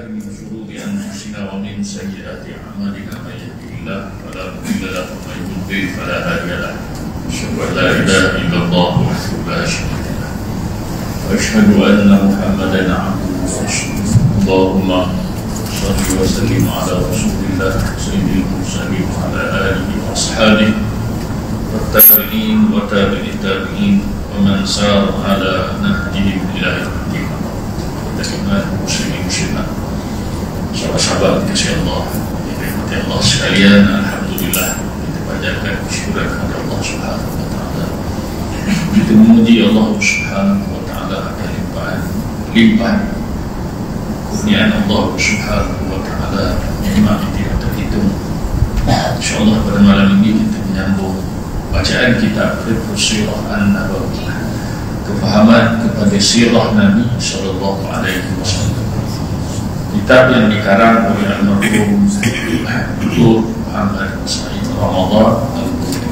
من شرور أنفسنا ومن سيئات أعمالنا من يهده الله فلا مضل له ومن يضلل فلا هادي له أشهد أن لا إله إلا الله وحده لا شريك له وأشهد أن محمدا عبده ورسوله اللهم صل وسلم على رسول الله سيد المرسلين وعلى آله وأصحابه والتابعين وتابعي التابعين ومن سار على نهجهم إلى يوم الدين. Muslimin muslimat, sahabat-sahabat kasih Allah, dirahmati Allah sekalian. Alhamdulillah, kita panjatkan syukur kepada Allah Subhanahu wa taala. Kita memuji Allah Subhanahu wa taala akan limpahan kurniaan Allah Subhanahu wa taala yang tidak terhitung. Insyaallah pada malam ini kita menyambung bacaan kitab Fiqh Sirah An-Nabawiyah, kefahaman kepada sirah Nabi Sallallahu Alaihi Wasallam. Kitab yang dikarang oleh almarhum Dr. Muhammad Said Ramadan Al-Bukhari,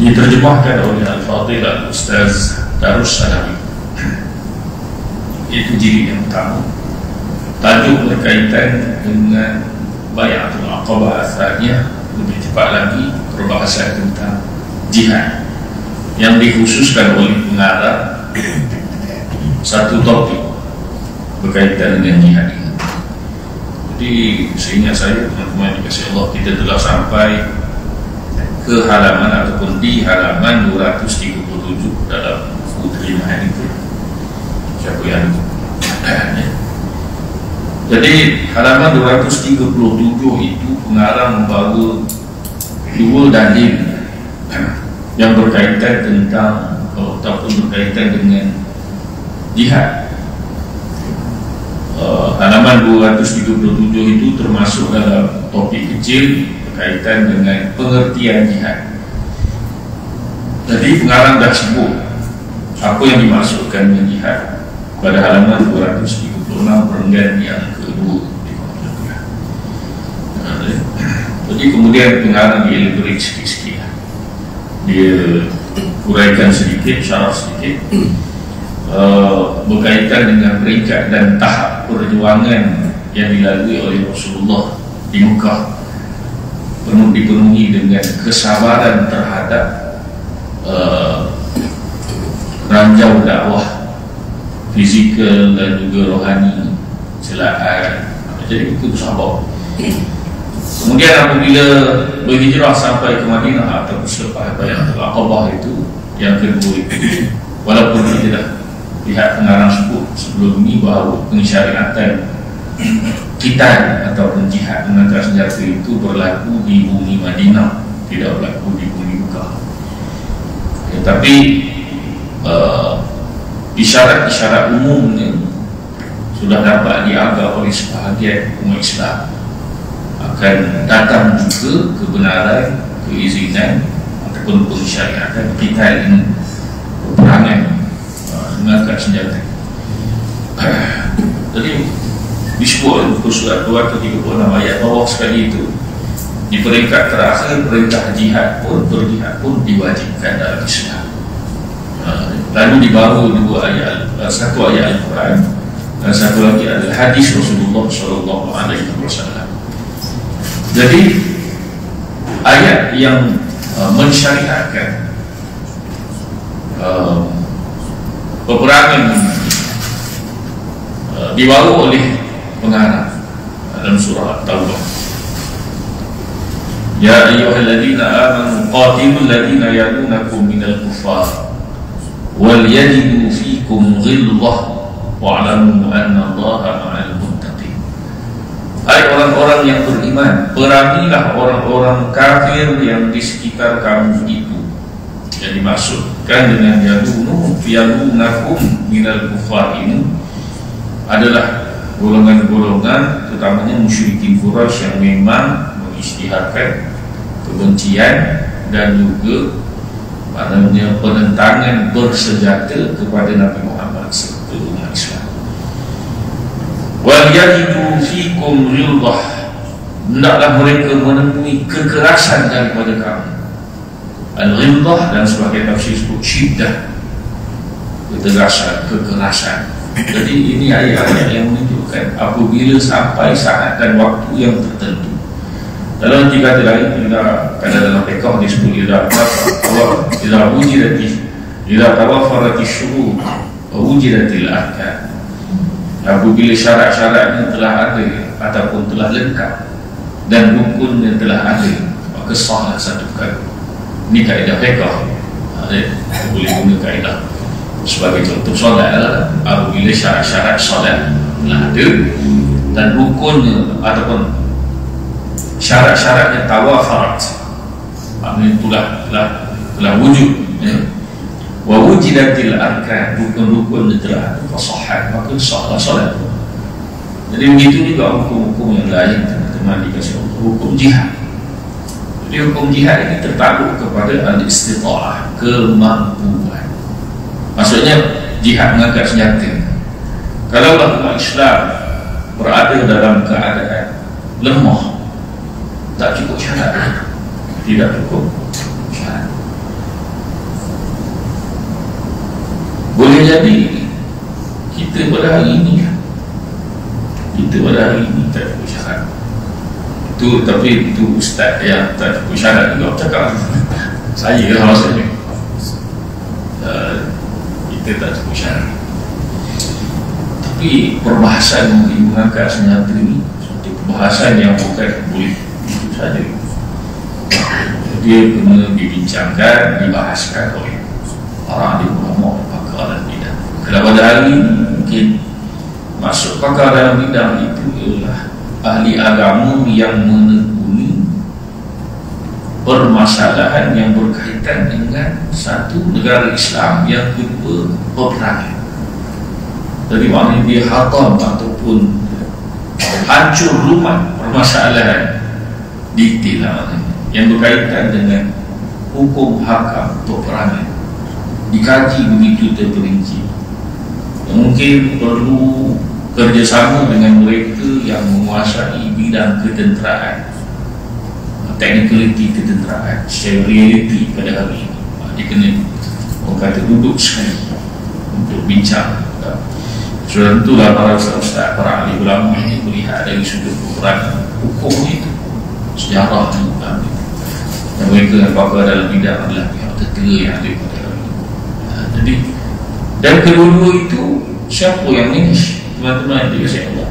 diterjemahkan oleh Al-Fadhil Al-Ustaz Darus Salafi. Itu jilid yang pertama. Tajuk berkaitan dengan Bai'atul Aqabah Ats-Tsaniyah, lebih cepat lagi perbahasan tentang jihad, yang dikhususkan oleh pengarang satu topik berkaitan dengan jihad ini. Jadi seingat saya, teman-teman dikasih Allah, kita telah sampai ke halaman ataupun di halaman 237 dalam buku terjemahan itu. Siapa yang jadi halaman 237 itu pengarang membawa dua dalil yang berkaitan tentang ataupun berkaitan dengan jihad. Halaman 237 itu termasuk dalam topik kecil berkaitan dengan pengertian jihad. Jadi pengarang dah sebut apa yang dimaksudkan dengan jihad pada halaman 236 perenggan yang kedua. Jadi kemudian pengarang dia lebih sikit-sikit, dia uraikan sedikit, syarah sedikit berkaitan dengan peringkat dan tahap perjuangan yang dilalui oleh Rasulullah di Mekah, penuh dipenuhi dengan kesabaran terhadap ranjau dakwah fizikal dan juga rohani, celaan. Jadi itu sabar. Kemudian apabila berhijrah sampai ke Madinah atau selepas Bai'atul Aqabah itu yang kedua itu, walaupun kita dah lihat pengarang sebut sebelum ini bahawa pensyariatan qital ataupun jihad mengangkat senjata itu berlaku di bumi Madinah, tidak berlaku di bumi Mekah. Tetapi isyarat-isyarat umumnya sudah dapat dianggap oleh sebahagian umat Islam. Akan datang juga kebenaran, keizinan ataupun pensyariatan qital ini, peperangan mengangkat senjata. Jadi disebut buku surat 236 ayat bawah sekali itu, di peringkat terakhir perintah jihad pun, berjihad pun diwajibkan dalam Islam. Lalu dibawa dua ayat, satu ayat Al-Quran dan satu lagi adalah hadis Rasulullah Sallallahu Alaihi Wasallam. Jadi ayat yang mensyariatkan peperangan dibawa oleh pengarang dalam surah At-Taubah. Ya ayyuhalladzina amanu qatilul ladzina yalunakum minal kuffar wal yajidu fikum ghilzah wa'lamu anna Allaha ma'al muttaqin. Hai orang-orang yang beriman, perangilah orang-orang kafir yang di sekitar kamu itu. Yang dimaksudkan dengan yalunakum minal kuffar ini adalah golongan-golongan, terutamanya musyrikin Quraisy yang memang mengisytiharkan kebencian dan juga maknanya penentangan bersenjata kepada Nabi Muhammad serta umat Islam. Wal yajidu fikum ghilzah, hendaklah mereka menemui kekerasan daripada kamu. Al-ghilzah dan sebagai tafsir sebut syiddah, ketegasan, kekerasan. Jadi ini ayat-ayat yang menunjukkan disebutkan apabila sampai saat dan waktu yang tertentu. Dalam tiga kata lain, karena dalam fiqh disebut idza tawafarat syurut wa wujidatil ahkam. Apabila syarat-syaratnya telah ada ataupun telah lengkap dan rukunnya telah ada, maka sahlah satu perkara. Ini kaedah fiqh. Kita boleh guna kaedah sebagai contoh solat adalah apabila syarat-syarat solat telah ada dan rukunnya ataupun syarat-syaratnya tawafarat, maknanya telah wujud, wa wujidatil arkan, rukun-rukun telah fasahhat, maka sahlah solat. Jadi begitu juga hukum-hukum yang lain, teman-teman dikasih hukum jihad. Jadi hukum jihad ini tertakluk kepada al-istita'ah, kemampuan. Maksudnya jihad mengangkat senjata. Kalau umat Islam berada dalam keadaan lemah, tak cukup syarat, tidak cukup syarat. Boleh jadi kita pada hari ini tak cukup syarat. Tapi itu ustaz yang tak cukup syarat juga cakap. Saya maksudnya kita tak cukup syarat. Tapi perbahasan mengangkat senjata ini satu perbahasan yang bukan boleh itu saja. Dia kena dibincangkan, dibahaskan oleh para ahli ulama, pakar dalam bidang. Kalau pada hari ini mungkin masuk pakar dalam bidang itu ialah ahli agama yang menekuni permasalahan yang berkaitan dengan satu negara Islam, yang kedua peperangan. Jadi maknanya dia hatam ataupun hancur lumat permasalahan detail yang berkaitan dengan hukum hakam peperangan, dikaji begitu terperinci. Mungkin perlu kerjasama dengan mereka yang menguasai bidang ketenteraan, teknikaliti ketenteraan secara realiti pada hari ini. Dia kena orang kata duduk sekali untuk bincang. Sudah tentulah para ustaz, para ahli ulama ini melihat dari sudut peperangan hukum itu, sejarah itu, dan mereka yang pakar dalam bidang adalah pihak tentera yang ada pada hari ini. Jadi, dan kedua-dua itu siapa yang manage? Teman-teman yang dikasihi Allah,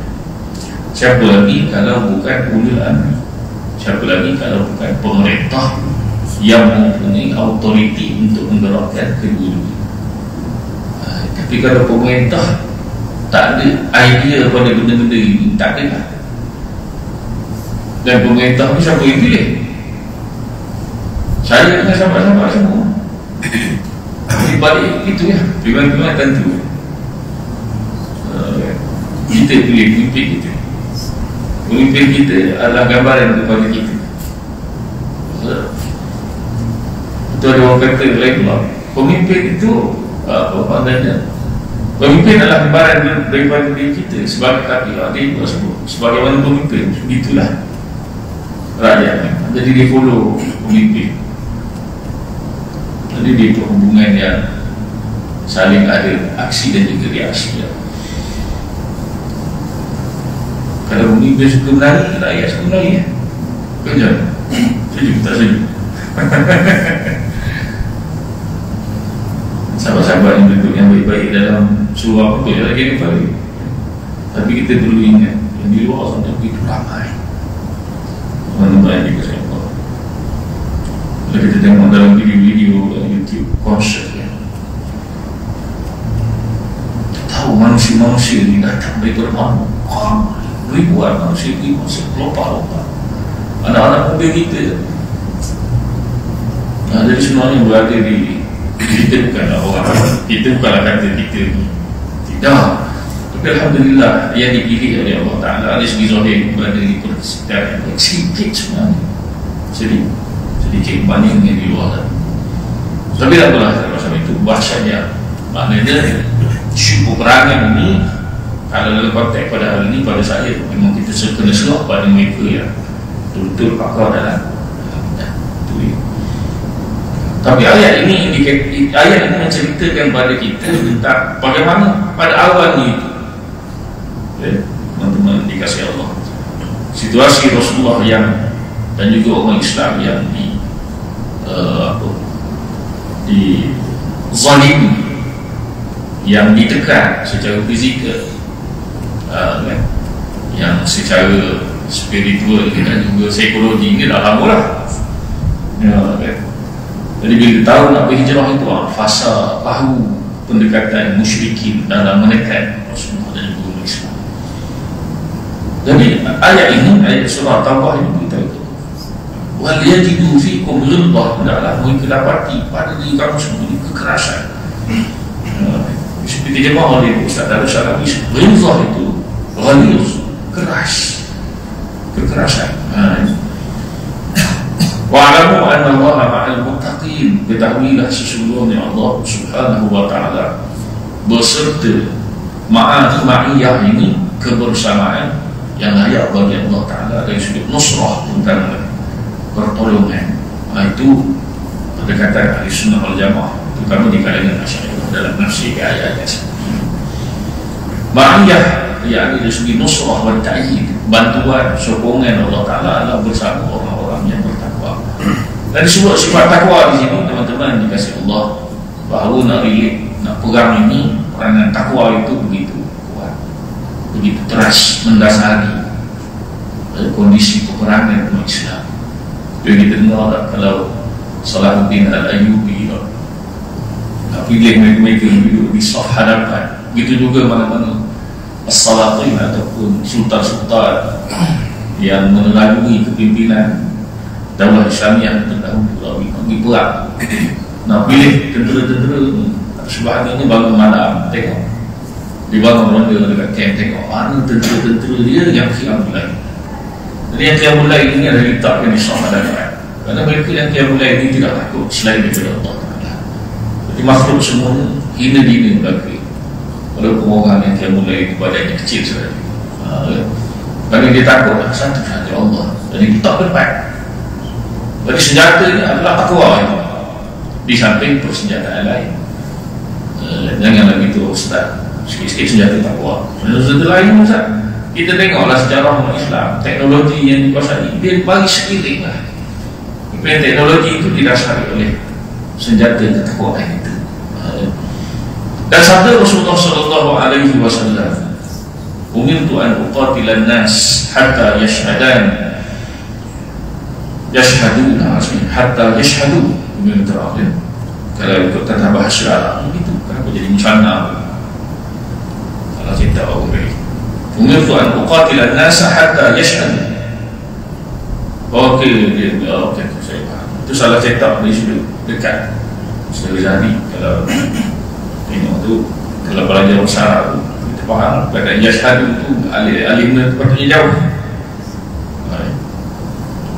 siapa lagi kalau bukan ulul amri? Siapa lagi kalau bukan pemerintah yang mempunyai autoriti untuk menggerakkan kedua-dua? Tapi kalau pemerintah tak ada idea pada benda-benda ini, tak ada lah. Dan pemerintah ni siapa yang pilih? Saya dengan sahabat-sahabat semua. Di balik itu ya, pilihan-pilihan tentu. Kita pilih pemimpin kita. Pemimpin kita adalah gambaran kepada kita. Itu ada orang kata lain pula, pemimpin itu apa maknanya? Pemimpin adalah gambaran daripada diri kita sebagai kaki dia juga sebut sebagaimana pemimpin, begitulah rakyat. Jadi dia follow pemimpin. Jadi dia hubungan yang saling ada aksi dan juga reaksi. Kalau pemimpin suka menari, rakyat suka menari ya. Kerja setuju tak setuju? Sahabat-sahabat yang duduk yang baik-baik dalam surau apa tu lagi yang baik. Tapi kita perlu ingat yang di luar sana begitu ramai teman-teman yang dikasih Allah. Kalau kita tengok dalam video-video YouTube konsert ya, tahu manusia-manusia ini datang daripada mana? Ribuan manusia pergi konsert, lompat-lompat anak-anak muda kita. Jadi sebenarnya berada di, kita bukanlah orang, kita bukanlah kata kita tidak, tapi alhamdulillah yang dipilih oleh Allah Ta'ala ada segi zahir berada di persekitaran sedikit sebenarnya, sedikit banding dengan di luar. Tapi tak apalah, sebab itu bahasanya maknanya isu peperangan ini kalau dalam konteks pada hari ini, pada saya memang kita kena selok pada mereka yang betul-betul pakar dalam itu. Tapi ayat ini menceritakan pada kita tentang bagaimana pada awalnya itu situasi Rasulullah dan juga orang Islam yang dizalimi, yang ditekan secara fizikal, yang secara spiritual dan juga psikologi ini dah lama lah. Jadi bila tahu nak berhijrah itu, fasa tahu pendekatan musyrikin dalam menekan Rasulullah dan juga Islam. Jadi ayat ini, ayat surah Taubah ini beritahu, wal yajidu fikum ghilzah, hendaklah mereka dapati pada diri kamu sendiri kekerasan. Seperti jemaah oleh Ustaz Darul Salafi, ghilzah itu ghaliz, keras, kekerasan. Wa'alamu anna Allah ma'al muttaqin, ketahuilah sesungguhnya Allah Subhanahu wa ta'ala beserta ma'iyah ini, kebersamaan yang layak bagi Allah Ta'ala dari sudut nusrah, tentang pertolongan. Itu pendekatan ahli sunnah wal jamaah, terutama di kalangan masyarakat dalam nafsi ayat-ayat. Ma'iyah yakni dari segi nusrah wa ta'yid, bantuan, sokongan Allah Ta'ala adalah bersama orang-orang yang bertakwa. Dan disebut sifat takwa di sini, teman-teman dikasih Allah, bahawa nak perang ini, peranan takwa itu begitu kuat, begitu teras mendasari kondisi peperangan umat Islam. Jadi kita dengar tak, kalau Salahuddin Al-Ayyubi nak pilih mereka yang duduk di saf hadapan, begitu juga mana-mana As-Salatin ataupun sultan-sultan yang meneladui kepimpinan Daulah Islamiah terdahulu di perang, nak pilih tentera-tentera sebahagiannya bangun malam, tengok dibangun ronda dekat camp, tengok mana tentera-tentera dia yang qiyamul lail. Jadi yang qiyamul lail ini adalah diletakkan di saf hadapan, kerana mereka yang qiyamul lail ini tidak takut selain daripada Allah Ta'ala. Jadi makhluk semua hina dina mereka, walaupun orang yang qiyamul lail itu badannya kecil saja, kerana dia takut satu sahaja Allah. Jadi tak berpat. Jadi senjatanya adalah takwa itu, di samping persenjataan lain. Jangan lagi tu Ustaz, sikit-sikit senjata takwa. Senjata lain Ustaz, kita tengoklah sejarah umat Islam, teknologi yang dikuasai dia bagi seiring lah. Teknologi itu didasari oleh senjata ketakwaan itu. Dan sabda Rasulullah sallallahu alaihi wasallam, umirtu an uqatilan nas hatta yashhaduna hatta yashhadu min terakhir. Kalau ikut tata bahasa Arab begitu, kenapa jadi musanna? Kalau kita orang umirtu an uqatilan nas hatta yashhadu. Okey, saya faham. Itu salah cetak dari sudut dekat Ustaz Rizali. Kalau tengok tu, kalau belajar bahasa Arab kita faham, kata yashhadu itu alimnya patutnya jauh.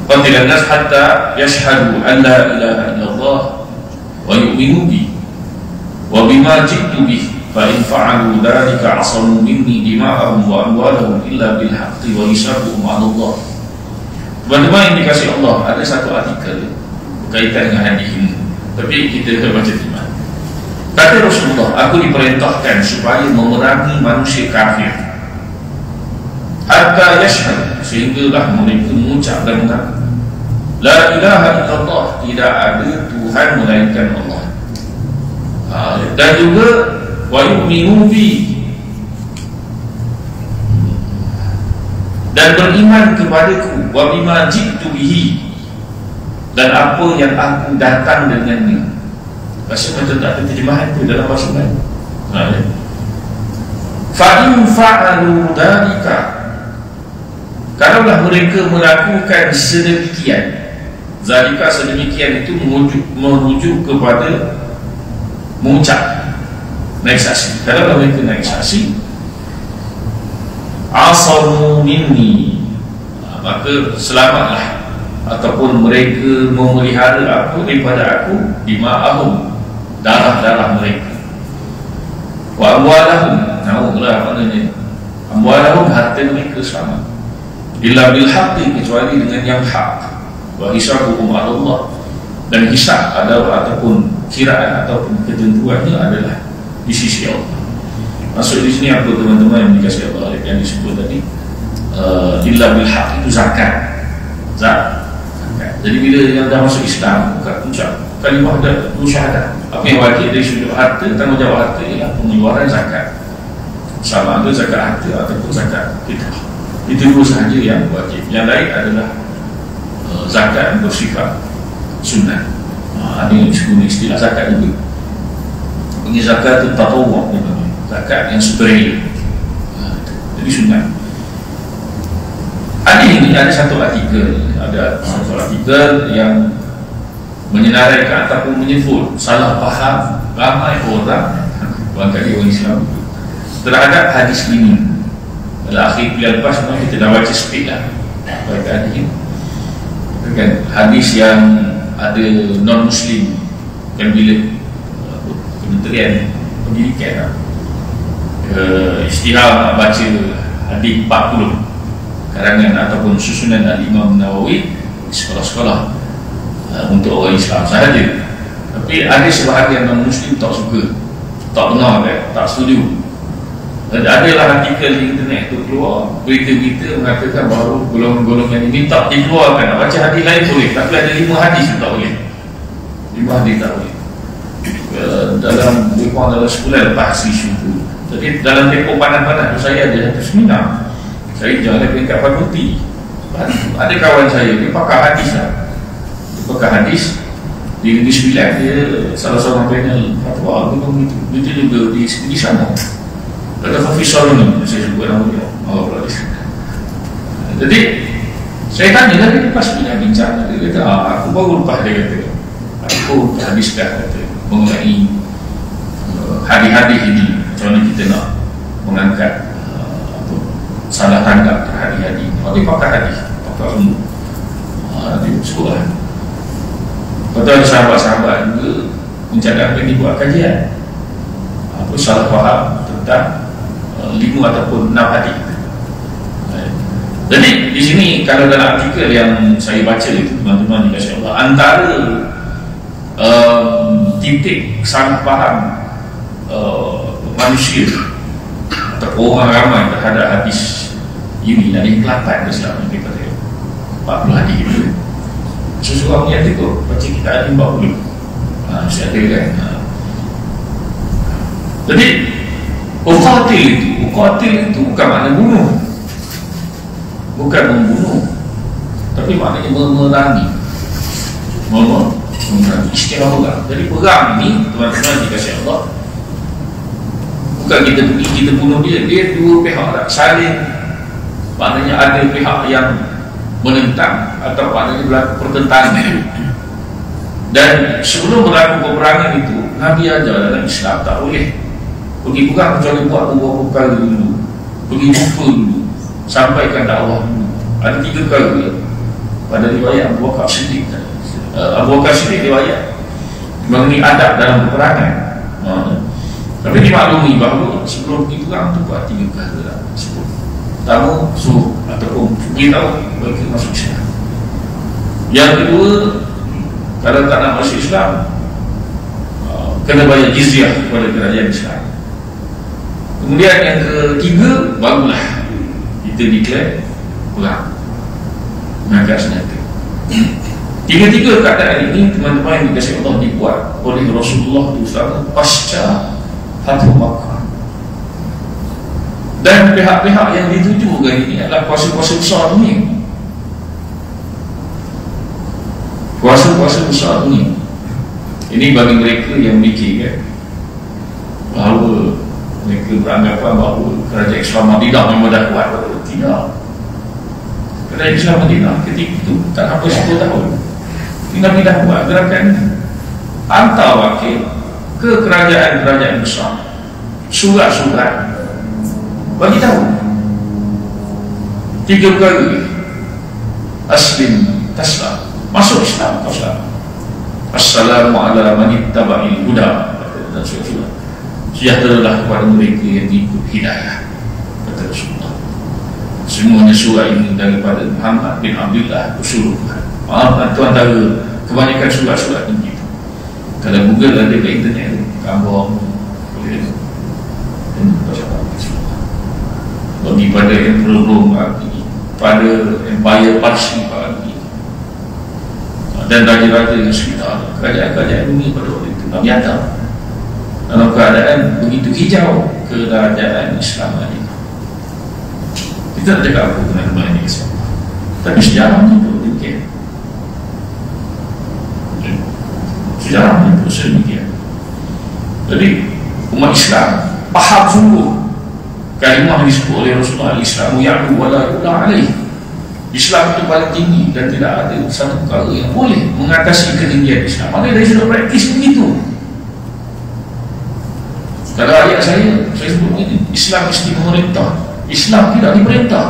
Qatilan nas hatta yashhadu an la ilaha illallah wa yu'minu bi wa bima ji'tu bi, fa in fa'alu dhalika 'asamu minni dima'ahum wa amwalahum illa bil haqqi wa hisabuhum 'ala Allah. Teman-teman yang dikasih Allah, ada satu artikel berkaitan dengan hadis ini, tapi kita baca terima. Kata Rasulullah, aku diperintahkan supaya memerangi manusia kafir hatta yashhad, sehinggalah mereka mengucap dan mengaku la ilaha illallah, tidak ada Tuhan melainkan Allah, dan juga wa yu'minu bi, dan beriman kepadaku, wa bima ji'tu bihi, dan apa yang aku datang dengannya. Bahasa macam tak ada terjemahan tu dalam bahasa lain. Fa in fa'alu dhalika, kalaulah mereka melakukan sedemikian, zalika sedemikian itu merujuk kepada mengucap, naik saksi. Kalaulah mereka naik saksi, asamu minni, maka selamatlah, ataupun mereka memelihara aku daripada aku, dima'ahum, darah-darah mereka, wa amwalahum, na'udzulah maknanya amwalahum, harta mereka selamat, illa bil haqqi, kecuali dengan yang hak, wa hisabuhum 'ala Allah, dan hisab ataupun kiraan ataupun ketentuannya adalah di sisi Allah. Maksud di sini apa teman-teman yang dikasih Allah yang disebut tadi, illa bil haq, itu zakat. Jadi bila yang dah masuk Islam, bukan ucap kalimah dan syahadat, apa yang wajib dari sudut harta, tanggungjawab harta ialah pengeluaran zakat, sama ada zakat harta ataupun zakat fitrah. Itu dua sahaja yang wajib. Yang lain adalah zakat bersifat sunat. Ada yang disebut istilah zakat juga. Ini zakat itu tatawwu, zakat yang sukarela, jadi sunat. Ada satu artikel yang menyenaraikan ataupun menyebut salah faham ramai orang, barangkali orang Islam, terhadap hadis ini. Dalam akhir kuliah lepas kita dah baca sikit lah kan, hadis yang ada non-Muslim kan, bila Kementerian Pendidikan isytihar nak baca hadis 40 karangan ataupun susunan Al-Imam Nawawi di sekolah-sekolah untuk orang Islam sahaja. Tapi ada sebahagian non-Muslim tak suka, tak benar kan, tak setuju. Adalah artikel di internet tu keluar, berita-berita mengatakan bahawa golongan-golongan ini tak dikeluarkan. Nak baca hadis lain boleh, tapi ada 5 hadis tu tak boleh. 5 hadis tak boleh. Dalam sekolah lepas isu tu. Jadi dalam tempoh panas-panas tu saya ada satu seminar. Saya jalan peringkat fakulti. Ada kawan saya, dia pakar hadis lah. Dia pakar hadis di Negeri Sembilan, dia salah seorang panel fatwa dia juga di sana. Ada Hafiz Salman, saya sebut nama dia. Jadi saya tanya lah, dia pas punya bincang, dia kata, aku baru lepas, dia kata, aku habis dah kata mengenai hadis-hadis ini, macam mana kita nak mengangkat salah tanggap terhadap hadis. Dia pakar hadis, pakar semua. Dia sekolah. Betul, sahabat-sahabat juga mencadangkan dia buat kajian apa salah faham tentang 5 ataupun 6 hadis. Jadi di sini kalau dalam artikel yang saya baca itu, teman-teman dikasih Allah, antara titik salah faham manusia atau orang ramai terhadap hadis ini, ada yang 8 Islam yang kita kata 40 hadis itu. Seseorang yang tegur baca kita ada 40. Saya ada kan. Jadi uqatil itu bukan makna bunuh, bukan membunuh, tapi maknanya memerangi, memerangi istilah perang. Jadi perang ini, teman-teman dikasih Allah, bukan kita pergi kita bunuh dia dua pihak lah, saling, maknanya ada pihak yang menentang atau maknanya berlaku pertentangan. Dan sebelum berlaku peperangan itu, Nabi ajar dalam Islam tak boleh pergi perang kecuali buat beberapa perkara dulu, pergi jumpa dulu, sampaikan dakwah dulu. Ada 3 perkara pada riwayat Abu Bakar Siddiq. Abu Bakar Siddiq riwayat mengenai adab dalam peperangan. Tapi dimaklumi bahawa sebelum pergi perang tu buat 3 perkara lah. Pertama, suruh ataupun beritahu mereka masuk Islam. Yang kedua, kalau tak nak masuk Islam, kena bayar jizyah kepada kerajaan Islam. Kemudian yang ketiga, barulah kita declare perang, mengangkat senjata. 3 keadaan ini, teman-teman yang dikasih Allah, dibuat oleh Rasulullah SAW pasca Fathu Makkah. Dan pihak-pihak yang ditujukan ini adalah kuasa-kuasa besar dunia. Kuasa-kuasa besar dunia. Ini bagi mereka yang mikirkan bahawa mereka beranggapan bahawa kerajaan Islam Madinah memang dah kuat. Tidak. Kerajaan Islam Madinah ketika itu tak sampai 10 tahun. Nabi dah buat gerakan ini. Hantar wakil ke kerajaan-kerajaan besar, surat-surat bagi tahu 3 perkara. Aslim taslam, masuk Islam kau selamat. Assalamu ala man ittaba'il huda, dan surah. Sejahteralah kepada mereka yang ikut hidayah, kata Rasulullah. Semuanya surah ini daripada Muhammad bin Abdullah Rasulullah. Itu antara kebanyakan surat-surat ini. Kalau Google ada ke internet, gambar boleh bagi pada yang belum pada Empire Parsi pada itu, dan raja-raja yang sekitar, kerajaan-kerajaan dunia pada waktu itu. Nabi Adam dalam keadaan begitu hijau kerajaan Islam ini. Kita tak cakap apa teman-teman ini kesal, tapi sejarah menyebut demikian. Sejarah menyebut sedemikian. Jadi umat Islam paham sungguh kalimah yang disebut oleh Rasulullah, Islamu ya'lu wa la yu'la alaih. Islam itu paling tinggi dan tidak ada satu perkara yang boleh mengatasi ketinggian Islam. Maknanya dari sudah praktis begitu. Kalau ayat saya sebut ini, Islam mesti memerintah, Islam tidak diperintah.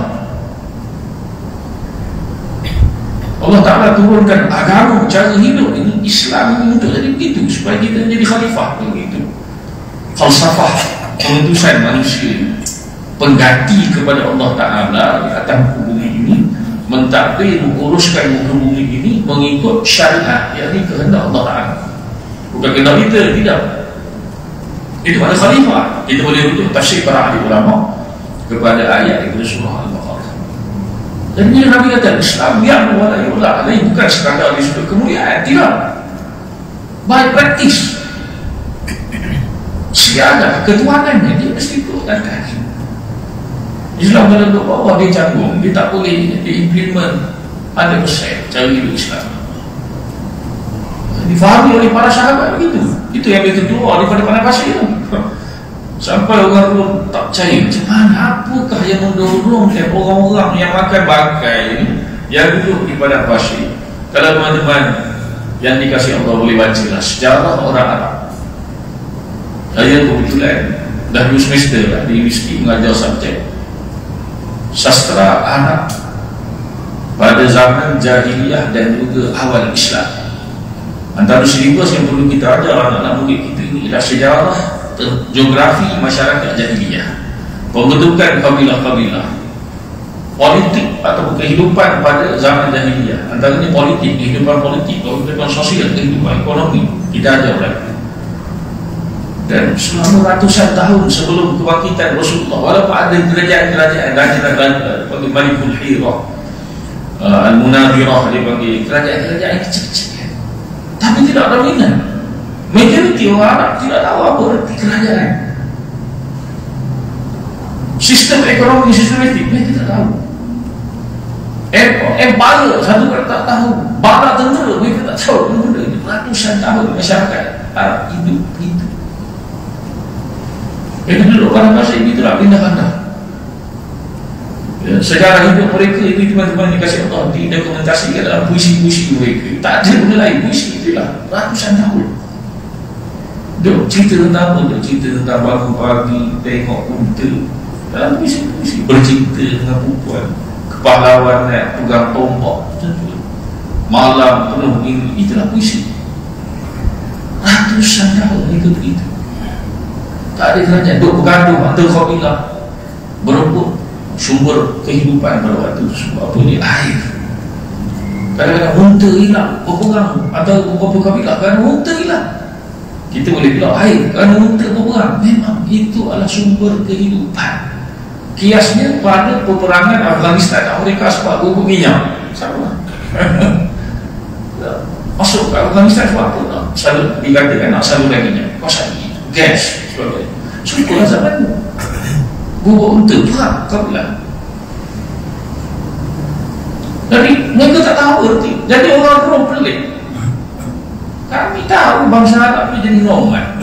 Allah Ta'ala turunkan agama, cara hidup ini, Islam ini untuk jadi begitu, supaya kita menjadi khalifah begitu. Falsafah pengutusan manusia, pengganti kepada Allah Ta'ala di atas bumi ini, mentadbir menguruskan muka bumi ini mengikut syariat, yakni kehendak Allah Ta'ala, bukan kehendak kita, tidak. Itu ada khalifah. Kita boleh rujuk tafsir para ahli ulama kepada ayat daripada surah Al-Baqarah. Dan ini Nabi kata Islam yang wala yu'la alaih, bukan sekadar di sudut kemuliaan, tidak, by practice. Siada ketuhanannya dia mesti turunkan. Islam kalau duduk bawah dia canggung, dia tak boleh diimplement 100% cara hidup Islam. Difahami oleh para sahabat begitu. Itu yang lebih kedua daripada pandang pasir itu. Sampai orang belum tak percaya, macam mana, apakah yang mendorongkan orang-orang yang makan bangkai ini, yang duduk di padang pasir. Kalau teman-teman yang dikasih Allah boleh bacalah sejarah orang Arab. Saya kebetulan dah 2 semester lah di universiti mengajar subjek sastra Arab pada zaman jahiliyah dan juga awal Islam. Antara silibus yang perlu kita ajar anak-anak murid kita ini adalah sejarah geografi masyarakat jahiliyah, pembentukan kabilah-kabilah, politik atau kehidupan pada zaman jahiliyah, antaranya politik, kehidupan politik, kehidupan sosial, kehidupan ekonomi, kita ajar lagi. Dan selama ratusan tahun sebelum kebangkitan Rasulullah, walaupun ada kerajaan-kerajaan, raja-raja panggil Malikul Hirah, Al-Munawirah, dia panggil kerajaan-kerajaan kecil-kecil, tapi tidak dominan. Majoriti orang Arab tidak tahu apa arti kerajaan, sistem ekonomi, sistematik, mereka tidak tahu. Empire satu kata tak tahu, bala tentera mereka tak tahu. Benda itu ratusan tahun masyarakat Arab hidup begitu. Mereka duduk pada masa ini telah pindah-pindah. Ya, sejarah hidup mereka ini teman-teman dikasih Allah didokumentasikan dalam puisi-puisi mereka. Tak ada benda lain, puisi itulah ratusan tahun. Dia cerita tentang apa? Dia cerita tentang bangun pagi, tengok unta dalam puisi-puisi, bercinta dengan perempuan, kepahlawan pegang tombak, malam penuh ini, itulah puisi. Ratusan tahun mereka begitu. Tak ada kerajaan, duk bergaduh antara kabilah, berebut sumber kehidupan pada waktu itu. Sebab apa ni? Air. Kadang-kadang unta hilang, berperang atau beberapa kabilah, kerana unta hilang, kita boleh bilang air, kerana unta berperang. Memang itu adalah sumber kehidupan. Kiasnya pada peperangan Afghanistan, Amerika sebab berebut minyak, sama. Masuk ke Afghanistan sebab apa? Selalu dikatakan nak saluran minyak, kawasan gas. Syukurlah zaman itu berebut unta, perang kabilah. Jadi mereka tak tahu erti. Jadi orang Rom pelik. Kami tahu bangsa Arab ni jadi nomad,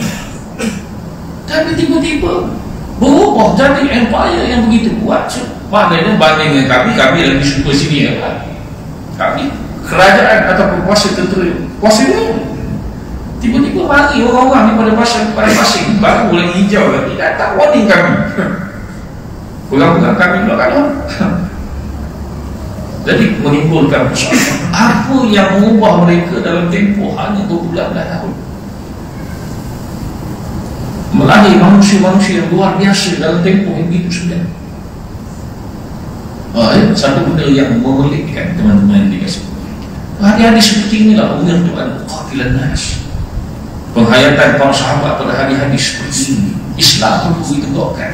tapi tiba-tiba berubah jadi empire yang begitu kuat. Maknanya banding dengan kami lagi suka sini kan? Kami kerajaan atau kuasa tentera, kuasa ni tiba-tiba mari orang-orang daripada pasir baru lagi hijau lagi datang warning kami. Pegang-pegang kami pula kalah. Jadi menimbulkan persoalan. Apa yang mengubah mereka dalam tempoh hanya berbulan-bulan tahun? Melahir manusia-manusia yang luar biasa dalam tempoh yang begitu sudah. Satu benda yang memelikkan teman-teman yang dikasih. Hadis-hadis seperti inilah umur Tuhan qatilan nas. Penghayatan para sahabat pada hadis-hadis seperti ini, Islam perlu ditegakkan.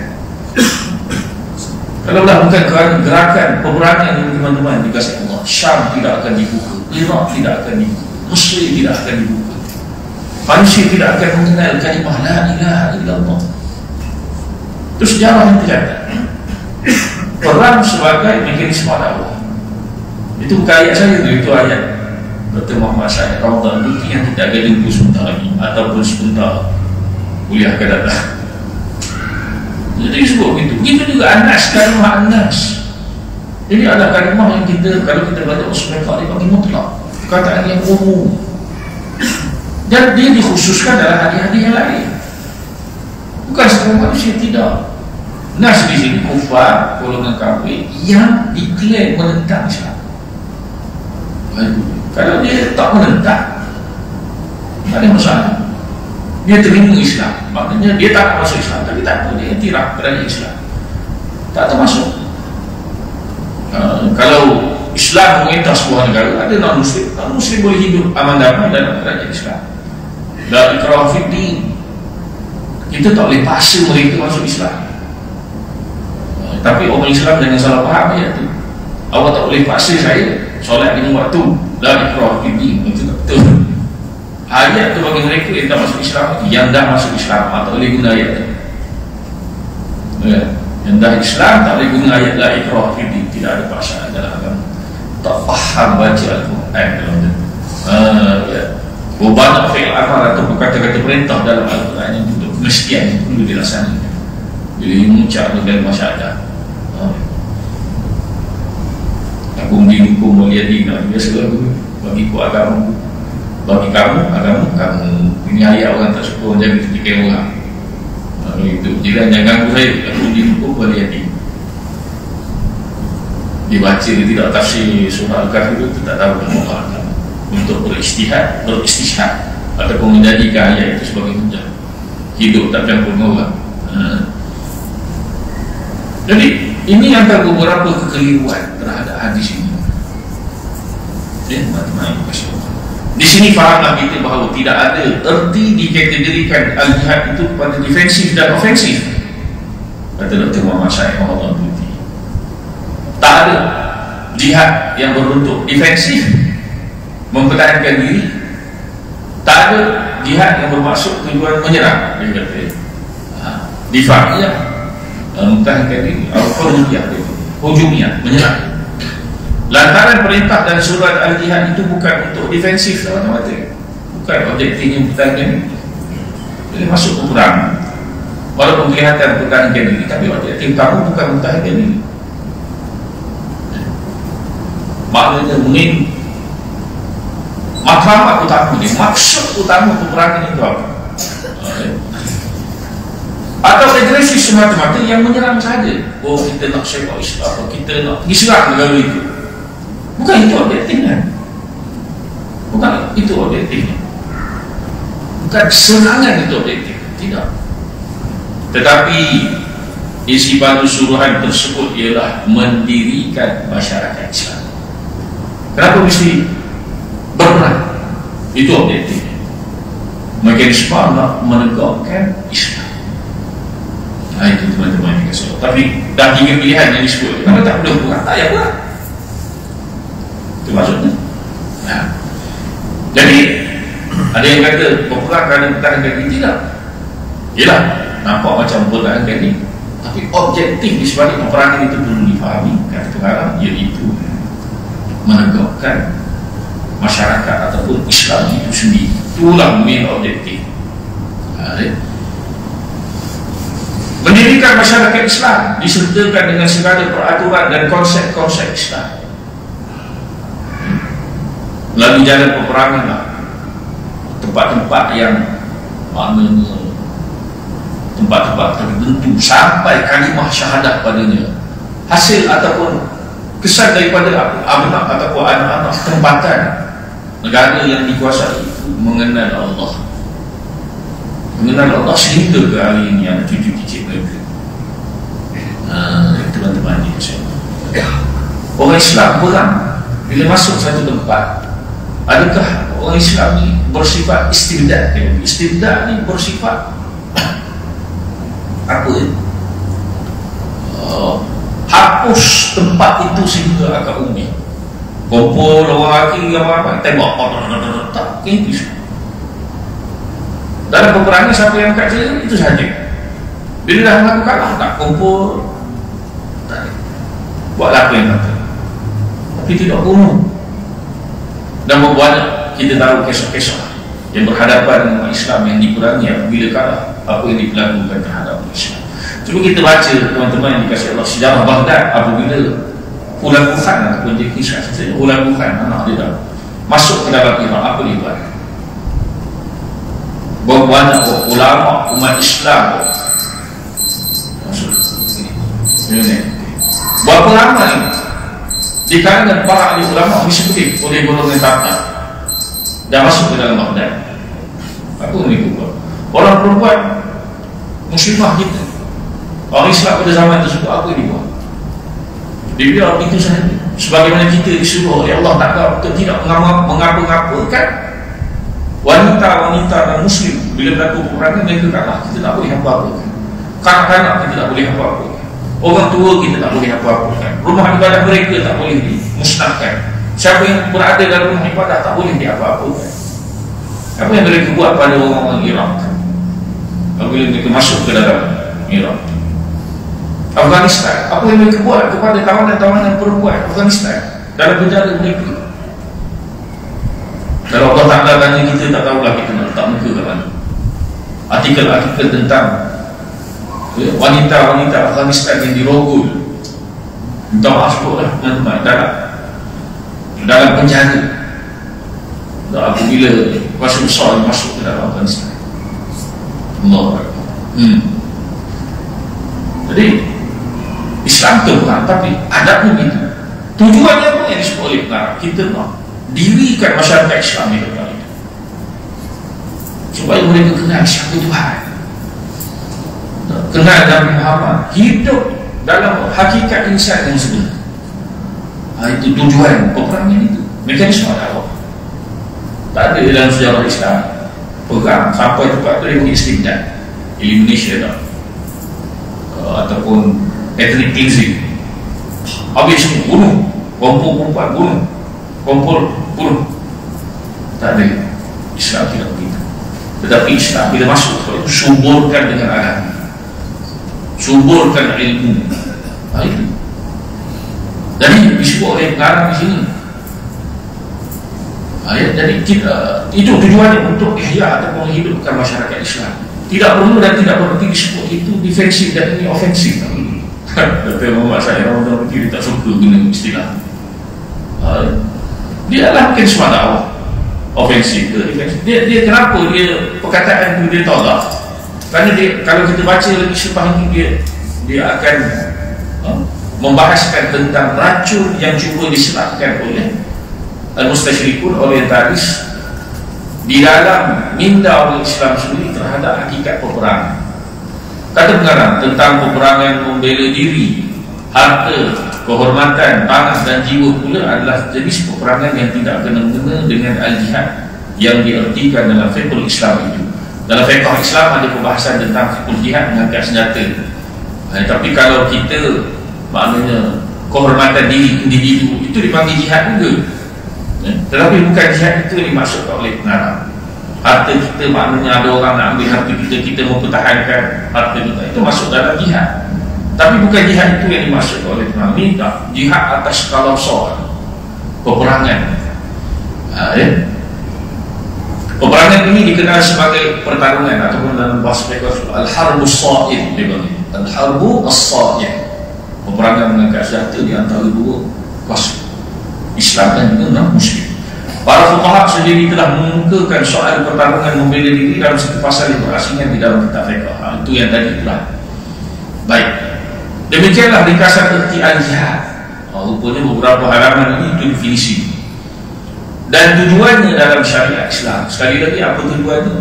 Kalau dah bukan gerakan peperangan ini teman-teman dikasih Allah, Syam tidak akan dibuka, Iraq tidak akan dibuka, Mesir tidak akan dibuka, Palestin tidak akan mengenal kalimah la ilaha illallah. Itu sejarah yang tercatat. Perang sebagai mekanisme dakwah. Itu bukan ayat saya, itu ayat Dr. Muhammad Syed Ramadan Duki yang tidak ada jumpa sebentar lagi ataupun sebentar kuliah akan datang. Jadi sebut begitu. Begitu juga Anas, kalimah Anas. Ini adalah kalimah yang kita, kalau kita baca usul mereka, dia panggil mutlak, perkataan yang umum. Dan dia dikhususkan dalam hadis-hadis yang lain. Bukan semua manusia, tidak. Nas di sini kufar, golongan kafir yang diklaim menentang Islam. Kalau dia tak menentang, tak ada masalah. Dia terima Islam, maknanya dia tak masuk Islam, tapi tak apa, dia tiraf kerana Islam, tak termasuk. Kalau Islam memerintah sebuah negara, ada non-Muslim, non-Muslim boleh hidup aman damai dalam kerajaan Islam. La ikraha fid din. Kita tak boleh paksa mereka masuk Islam. Tapi orang Islam jangan salah faham ayat tu. Awak tak boleh paksa saya solat lima waktu. La ikraha fid din. Itu tak betul. Ayat tu bagi mereka yang tak masuk Islam, yang dah masuk Islam tak boleh guna ayat tu. Yang dah Islam tak boleh guna ayat la ikraha fid din. Tidak ada paksaan dalam agama. Tak faham baca Al-Quran dalam tu. Banyak fi'il amar atau kata-kata perintah dalam Al-Quran yang itu kemestian yang perlu dilaksanakan bila mengucap dengan masyarakat. Aku mendukung mulyadi nak biasa lagu bagi ku agama, bagi kamu agama kamu. Ini ayat orang tak suka orang jaga ketika orang itu. Jangan ganggu saya. Aku mendukung mulyadi. Dibaca tidak tafsir surah Al-Kahfi itu tak tahu apa untuk beristihad ataupun menjadikan ayat itu sebagai hujah. Hidup tak campur dengan orang. Jadi ini antara beberapa kekeliruan terhadap hadis ini. Di sini fahamlah kita bahawa tidak ada erti dikategorikan al-jihad itu pada defensif dan ofensif. Kata Dr. Muhammad Syed Ramadan Duki, tak ada jihad yang berbentuk defensif, mempertahankan diri. Tak ada jihad yang bermaksud tujuan menyerang. Dia kata difa'iyah, mempertahankan diri, hujumiyah, menyerang. Lantaran perintah dan surat al-jihad itu bukan untuk defensif semata-mata, bukan objektifnya mempertahankan diri. Jadi masuk peperangan walaupun kelihatan mempertahankan diri, tapi objektif kamu bukan mempertahankan diri. Maknanya matlamat utama ini, maksud utama peperangan itu apa? Atau agresif semata-mata yang menyerang saja. Oh, kita nak sepak Islam, kita nak diserang negara itu. Bukan itu objektifnya. Bukan itu objektifnya. Bukan serangan itu objektif. Tidak. Tetapi isi batu suruhan tersebut ialah mendirikan masyarakat Islam. Kenapa mesti berperang? Itu objektifnya. Mekanisme nak menegakkan Islam. Nah, itu teman-teman yang kasih. Tapi dah 3 pilihan yang disebut. Kenapa tak boleh perang? Tak payah perang. Itu maksudnya. Nah, jadi ada yang kata berperang kerana pertahankan diri. Tidak. Yalah, nampak macam pertahankan diri, tapi objektif di sebalik peperangan itu perlu difahami. Kata pengarang, iaitu menegakkan masyarakat ataupun Islam itu sendiri. Itulah main objektif. Mendirikan masyarakat Islam disertakan dengan segala peraturan dan konsep-konsep Islam melalui jalan peperangan lah. Tempat-tempat yang maknanya tempat-tempat tertentu sampai kalimah syahadat padanya, hasil ataupun kesan daripada anak ataupun anak-anak tempatan negara yang dikuasai itu mengenal Allah, mengenal Allah sehingga ke hari ini anak cucu-cucu mereka. Teman-teman ini, orang Islam perang bila masuk satu tempat. Adakah orang Islam ini bersifat istibdad? Istibdad ini bersifat apa? hapus tempat itu sehingga akar umbi. Kumpul orang lelaki apa tembak tak gitu. Dalam peperangan siapa yang kat sini itu saja. Bila dah melakukan tak kumpul, tak buatlah apa yang kata, tapi tidak bunuh. Dan banyak kita tahu kisah-kisah yang berhadapan dengan Islam yang diperangi apabila kalah, apa yang dilakukan terhadap Islam. Cuba kita baca teman-teman yang dikasih Allah sejarah Baghdad apabila Ulam Khan ataupun dia kisah saja Ulam Khan anak dia dah masuk ke dalam Irak, apa dia buat? Banyak ulama umat Islam masuk ini. Berapa lama ni di kalangan para ahli ulama disebut oleh golongan Tatar dah masuk ke dalam Baghdad. Apa yang dia buat? Orang perempuan muslimah kita, orang Islam pada zaman tersebut, apa yang dia buat? Dia bilang itu sahaja. Sebagaimana kita disuruh oleh Allah Ta'ala untuk tidak mengapa-ngapakan wanita-wanita dan muslim bila berlaku peperangan, mereka kalah, kita tak boleh apa-apa. Kanak-kanak kita tak boleh apa-apa. Orang tua kita tak boleh apa-apa. Rumah ibadah mereka tak boleh dimusnahkan. Siapa yang berada dalam rumah ibadah tak boleh diapa-apakan. Apa yang mereka buat pada orang-orang Irak apabila mereka masuk ke dalam Irak? Afghanistan, apa yang mereka buat kepada tawanan-tawanan perempuan Afghanistan dalam penjara mereka? Kalau Allah Ta'ala tanya kita, tak tahulah kita nak letak muka ke mana. Artikel-artikel tentang wanita-wanita Afghanistan yang dirogol, minta maaf lah teman-teman, dalam penjara. Apabila kuasa besar masuk ke dalam Afghanistan, Allah Akbar. Jadi Islam itu bukan, tapi adabnya begitu. Tujuannya pun yang disebut oleh pengarang, kita nak dirikan masyarakat Islam di tempat itu supaya mereka kenal siapa Tuhan, kenal Nabi Muhammad, hidup dalam hakikat insan yang sebenar. Itu tujuan peperangan itu, mekanisme dakwah. Tak ada dalam sejarah Islam perang sampai tempat itu yang istimdad, elimination ataupun ethnic cleansing, habis semua bunuh, kumpul perempuan bunuh, kumpul bunuh. Tak ada. Islam tidak begitu. Tetapi Islam bila masuk itu suburkan dengan agama, suburkan ilmu. Itu. Jadi disebut oleh pengarang di sini. Jadi kita, itu tujuannya untuk ihya ataupun menghidupkan masyarakat Islam. Tidak perlu dan tidak berarti disebut itu defensif dan ini ofensif. Kata Muhammad saya, orang-orang kiri tak suka guna istilah. Dia adalah mungkin semua dakwah ofensif ke defensif. Dia kenapa dia perkataan itu dia tolak? Kerana dia, kalau kita baca lagi selepas ini, dia akan membahaskan tentang racun yang cuba diserapkan oleh al-mustasyrikun, orientalis di dalam minda orang Islam sendiri terhadap hakikat peperangan. Kata pengarang tentang peperangan membela diri, harta, kehormatan, tanah dan jiwa pula adalah jenis peperangan yang tidak kena-mengena dengan al-jihad yang diartikan dalam fiqh Islam itu. Dalam fiqh Islam ada pembahasan tentang fiqh jihad mengangkat senjata. Tapi kalau kita maknanya kehormatan diri individu itu dipanggil jihad juga. Tetapi bukan jihad itu yang dimaksudkan oleh pengarang. Harta kita maknanya ada orang nak ambil harta kita, kita mempertahankan harta kita, itu masuk dalam jihad. Tapi bukan jihad itu yang dimaksud oleh pengarang. Ini tak jihad atas skala besar, peperangan. Peperangan ini dikenal sebagai pertarungan ataupun dalam bahasa mereka al-harbu as-sa'id, al-harbu as-sa'id, peperangan mengangkat senjata di antara dua kuasa, Islam dan juga non-Muslim. Para fuqaha sendiri telah mengemukakan soal pertarungan membela diri dalam satu pasal yang berasingan di dalam kitab fiqh. Itu yang tadi itulah. Baik. Demikianlah ringkasan erti al-jihad. Rupanya beberapa halaman ini itu definisi. Dan tujuannya dalam syariat Islam, sekali lagi apa tujuannya?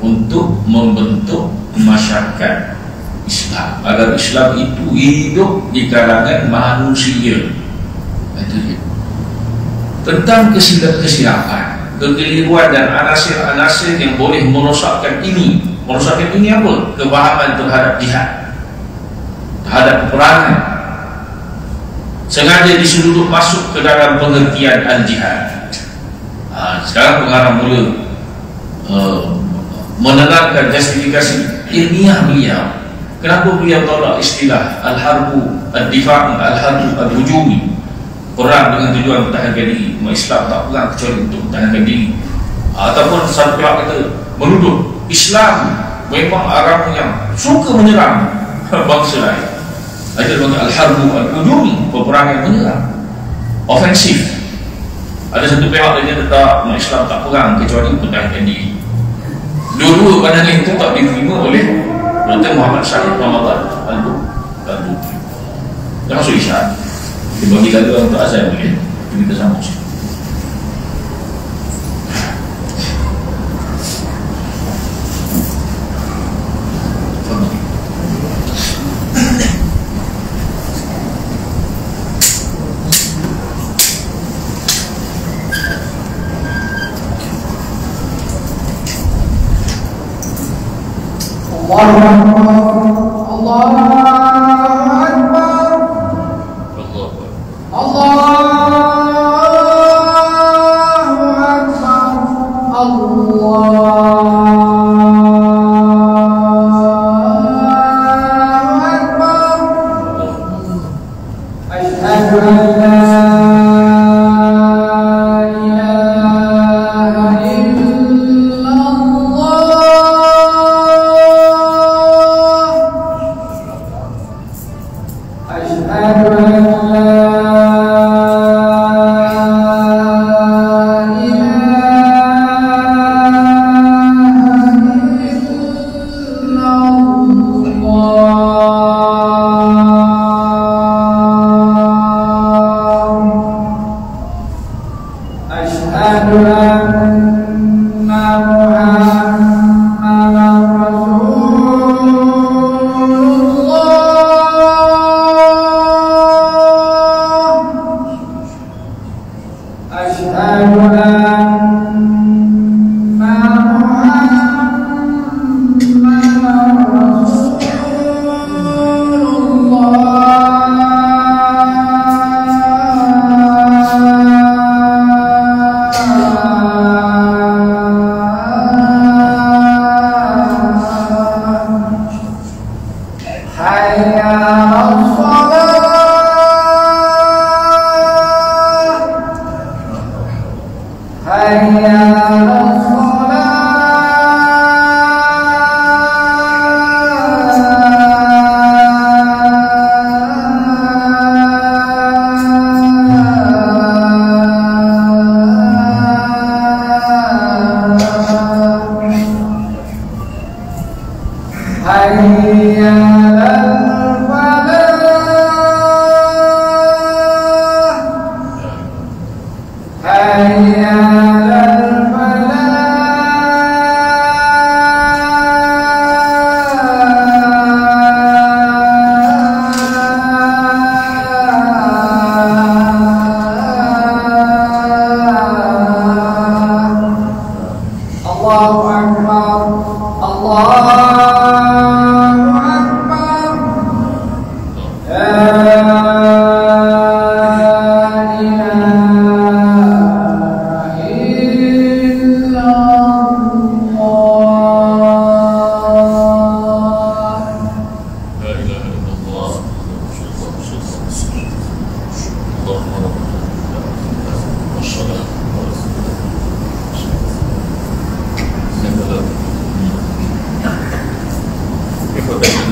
Untuk membentuk masyarakat Islam agar Islam itu hidup di kalangan manusia. Itu dia. Tentang kesilapan, kekeliruan dan anasir-anasir yang boleh merosakkan ini. Merosakkan ini apa? Kepahaman terhadap jihad, terhadap peperangan. sengaja diselundup masuk ke dalam pengertian al-jihad. Sekarang pengarang mula menerangkan justifikasi ilmiah beliau. Kenapa beliau tolak istilah al-harbu ad-difa', al-harbu al-hujumi, perang dengan tujuan mempertahankan diri. Umat Islam tak perang kecuali untuk mempertahankan diri. Ataupun satu pihak kata menuduh Islam memang agama yang suka menyerang bangsa lain. Itu dipanggil al-harbu al-hujumi, peperangan menyerang, ofensif. Ada satu pihak lainnya tetap umat Islam tak perang kecuali mempertahankan diri. Dua-dua pandangan itu tak diterima oleh Dr. Muhammad Syahid Ramadan Al-Bukhari. Termasuk Isyarat. Dia bagi lagu untuk azan boleh. Kita sambung.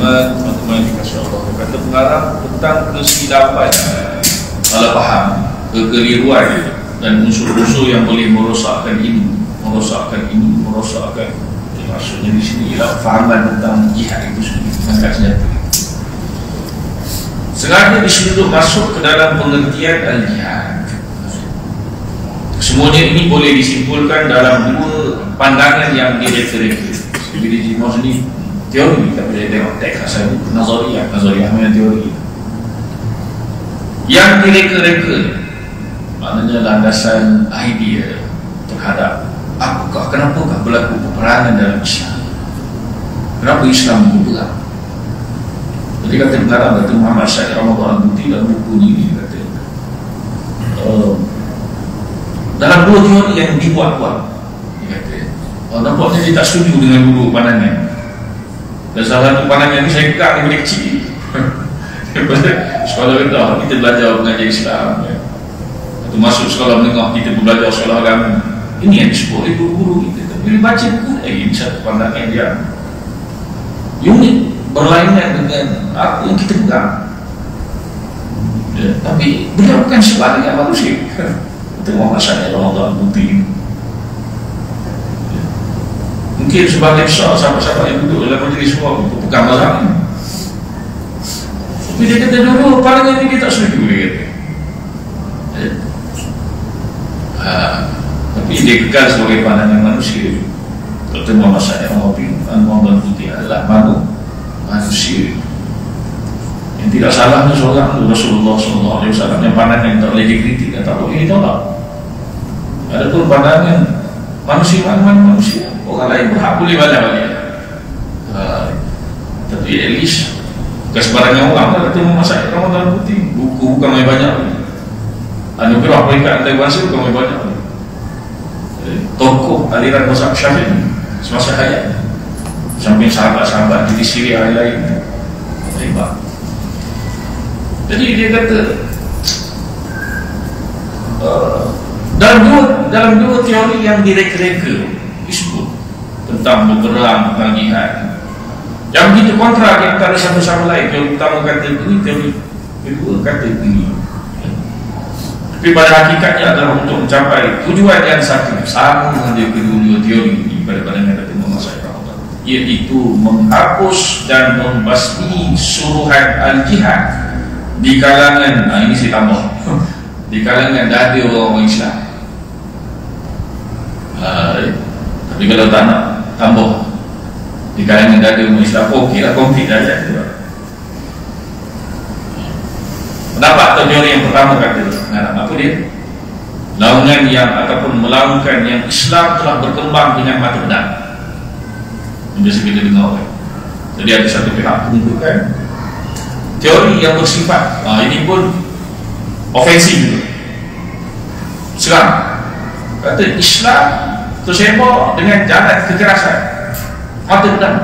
Teman-teman dikasih Allah, kata pengarang tentang kesilapan salah faham, kekeliruan dan unsur-unsur yang boleh merosakkan ini, merosakkan, maksudnya di sini ialah fahaman tentang jihad itu sendiri, angkat senjata. Sengaja diselundup masuk ke dalam pengertian al-jihad. Semuanya ini boleh disimpulkan dalam dua pandangan yang direka-reka. Bila dijimau sini teori, kita boleh tengok teks asal nazariah yang teori. Yang direka-reka maknanya landasan idea terhadap kenapakah berlaku peperangan dalam Islam, kenapa Islam berperang. Jadi kata pengarang, kata Muhammad Syahid Ramadan Al-Bukhari dalam buku ini, kata dua teori yang dibuat-buat. Dia kata, nampaknya dia tak setuju dengan dua pandangan. Dan salah satu pandangan ni saya pegang daripada kecil. Daripada sekolah rendah kita belajar mengajar Islam, atau masuk sekolah menengah kita belajar sekolah agama. Ini yang disebut oleh guru-guru kita. Bila baca buku ini satu pandangan yang unik, berlainan dengan apa yang kita pegang. Tapi beliau bukan sebaliknya manusia. Itu maksudnya Ramadan bukti. Mungkin sebagai besar sahabat-sahabat yang duduk dalam majlis semua pegang mazhab ini. Tapi dia kata dulu pandangan ini dia tak setuju, dia kata. Tapi dia kekal sebagai pandangan manusia. Pertemuan masyarakat Ramadan putih adalah manusia. Yang tidak salahnya seorang Rasulullah SAW yang pandangan yang tak boleh dikritik dan tak boleh ditolak. Adapun pandangan manusia, orang lain berhak boleh balik. Tapi at least kesebarannya orang dah ketemu masyarakat Ramadan putih. Buku bukan main banyak. Anugerah peringkat antarabangsa bukan main banyak. Tokoh aliran mazhab Syafi'i semasa hayat, samping sahabat-sahabat di Syria yang lain hebat. Jadi dia kata dalam dua teori yang direka-reka disebut tentang berperang, tentang jihad, yang begitu kontra di antara satu sama lain. Teori pertama kata ini, teori kedua kata ini. Tapi pada hakikatnya adalah untuk mencapai tujuan yang satu, sama dengan dia kedua-dua teori ini pada pandangan Datuk Muhammad SAW, iaitu menghapus dan membasmi suruhan al-jihad di kalangan, ini saya tambah, di kalangan dada orang Islam. Tapi kalau tak nak tambah di kalangan dada orang Islam, okey lah, konflik dah ada. Pendapat atau teori yang pertama kata, apa dia? Laungan yang ataupun melaungkan yang Islam telah berkembang dengan mata pedang. Biasa kita dengar kan. Jadi ada satu pihak menunjukkan teori yang bersifat ini pun ofensif, serang. Kata Islam tersebar dengan jalan kekerasan, mata pedang.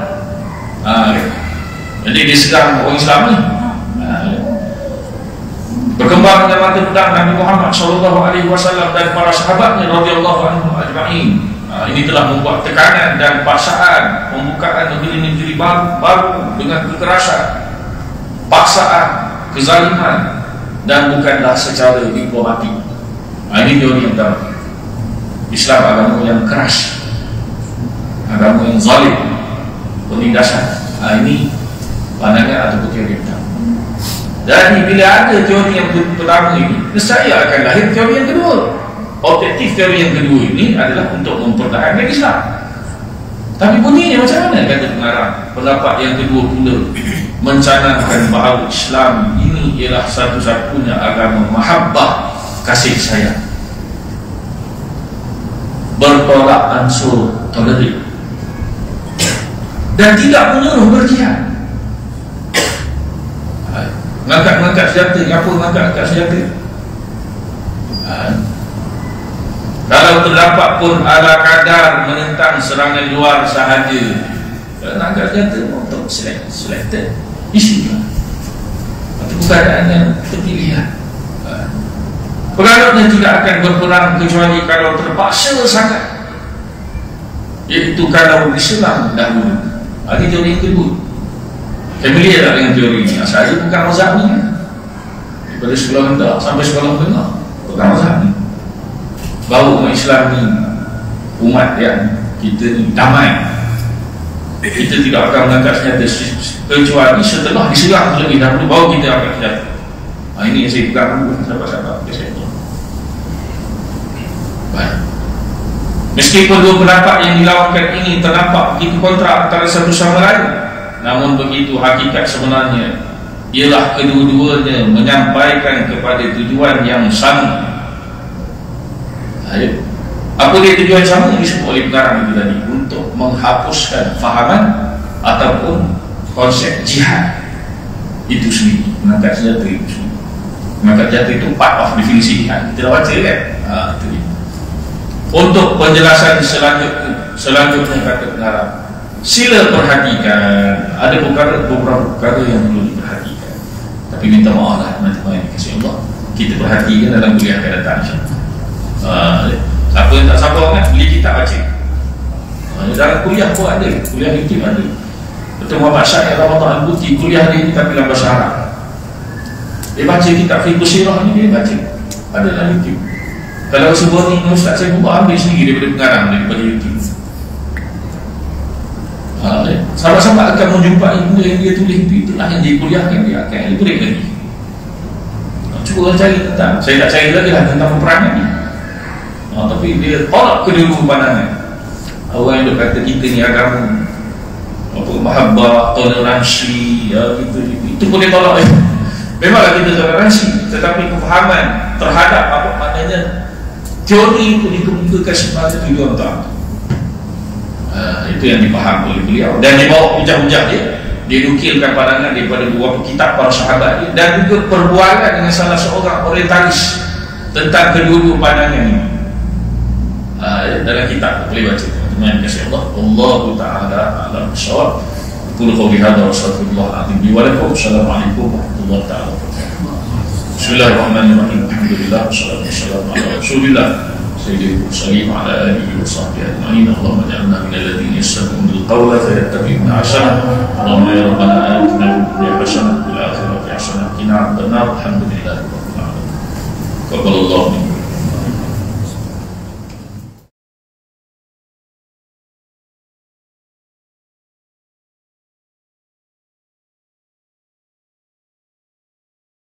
Jadi dia serang orang Islam ni. Berkembang dengan mata pedang Nabi Muhammad SAW dan para sahabatnya radhiyallahu anhum ajma'in. Ini telah membuat tekanan dan paksaan pembukaan negeri-negeri baru dengan kekerasan, paksaan, kezaliman, dan bukanlah secara diplomatik. Ini teori yang pertama. Islam agama yang keras, agama yang zalim, penindasan. Ini pandangan atau teori yang pertama. Dan bila ada teori yang pertama ini, nescaya akan lahir teori yang kedua. Objektif teori yang kedua ini adalah untuk mempertahankan Islam. Tapi bunyinya macam mana? Kata pengarang, pendapat yang kedua pula mencanangkan bahawa Islam ini ialah satu-satunya agama mahabbah, kasih sayang, bertolak ansur tolerir, dan tidak menyuruh berjihad. Mengangkat senjata, apa mengangkat senjata? Kalau terdapat pun ala kadar menentang serangan luar sahaja, mengangkat senjata untuk selected isu lah, atau keadaan yang terpilihan. Penganutnya tidak akan berperang kecuali kalau terpaksa sangat, iaitu kalau diserang dahulu. Ini teori yang kedua. Familiar tak dengan teori ini? Saya bukan mazhab ni, daripada sekolah rendah sampai sekolah menengah bukan mazhab ni. Bahawa umat Islam ni umat yang kita ni damai, kita tidak akan mengangkat senjata kecuali setelah diserang terlebih dahulu baru kita akan senjata. Ini yang saya pegang dulu sahabat-sahabat saya. Baik. Meskipun dua pendapat yang dilawankan ini ternampak begitu kontra antara satu sama lain, namun begitu hakikat sebenarnya ialah kedua-duanya menyampaikan kepada tujuan yang sama. Apa dia tujuan sama yang disebut oleh pengarang itu tadi? Untuk menghapuskan fahaman ataupun konsep jihad itu sendiri, mengangkat senjata itu sendiri. Mengangkat senjata itu part of definisi jihad. Kita dah baca kan? Itu dia. Untuk penjelasan selanjutnya kata pengarang, sila perhatikan ada beberapa perkara yang perlu diperhatikan. Tapi minta maaf lah teman-teman yang dikasihi Allah, kita perhatikan dalam kuliah akan datang insya-Allah. Siapa yang tak sabar kan, beli kitab baca. Dalam kuliah pun ada, kuliah intim ada. Dr. Muhammad Syed Ramadan Al-Buti kuliah dia ni tapi dalam bahasa Arab. Dia baca kitab Fiqh Sirah ni, dia baca ada dalam YouTube. Kalau sebuah ni Ustaz saya pun ambil sendiri daripada pengarang, daripada YouTube. Sahabat-sahabat akan menjumpai benda yang dia tulis itulah yang dia kuliahkan, dia akan boleh lagi. Cuba cari tentang, saya tak cari lagi lah tentang peperangan ni. Tapi dia tolak kedua pandangan. Orang yang berkata kita ni agama apa, mahabbah, toleransi, itu pun dia tolak. Memanglah kita toleransi, tetapi kefahaman terhadap apa maknanya teori itu dikemukakan sebagai tujuan utama. Itu yang dipaham oleh beliau, dan dia bawa hujah-hujah dia nukilkan pandangan daripada beberapa kitab para sahabat dia, dan juga perbualan dengan salah seorang orientalis tentang kedua-dua pandangan ini. Dalam kitab boleh baca teman-teman kasih Allah. Allahu ta'ala a'lam bissawab. Qul qawli hadza wa astaghfirullah al-azim li wa lakum. Assalamualaikum warahmatullahi taala wabarakatuh. Bismillahirrahmanirrahim. Alhamdulillah wassalatu wassalamu ala Rasulillah sayyidil mursalin wa ala alihi wa sahbihi ajma'in. Allahumma ij'alna minal ladzina yastami'una al-qawla fayattabi'una ahsana. Allahumma ya rabbana atina fid dunya hasanah wa fil akhirati hasanah wa qina adzabannar. Alhamdulillahirabbil alamin. Qabbalallahu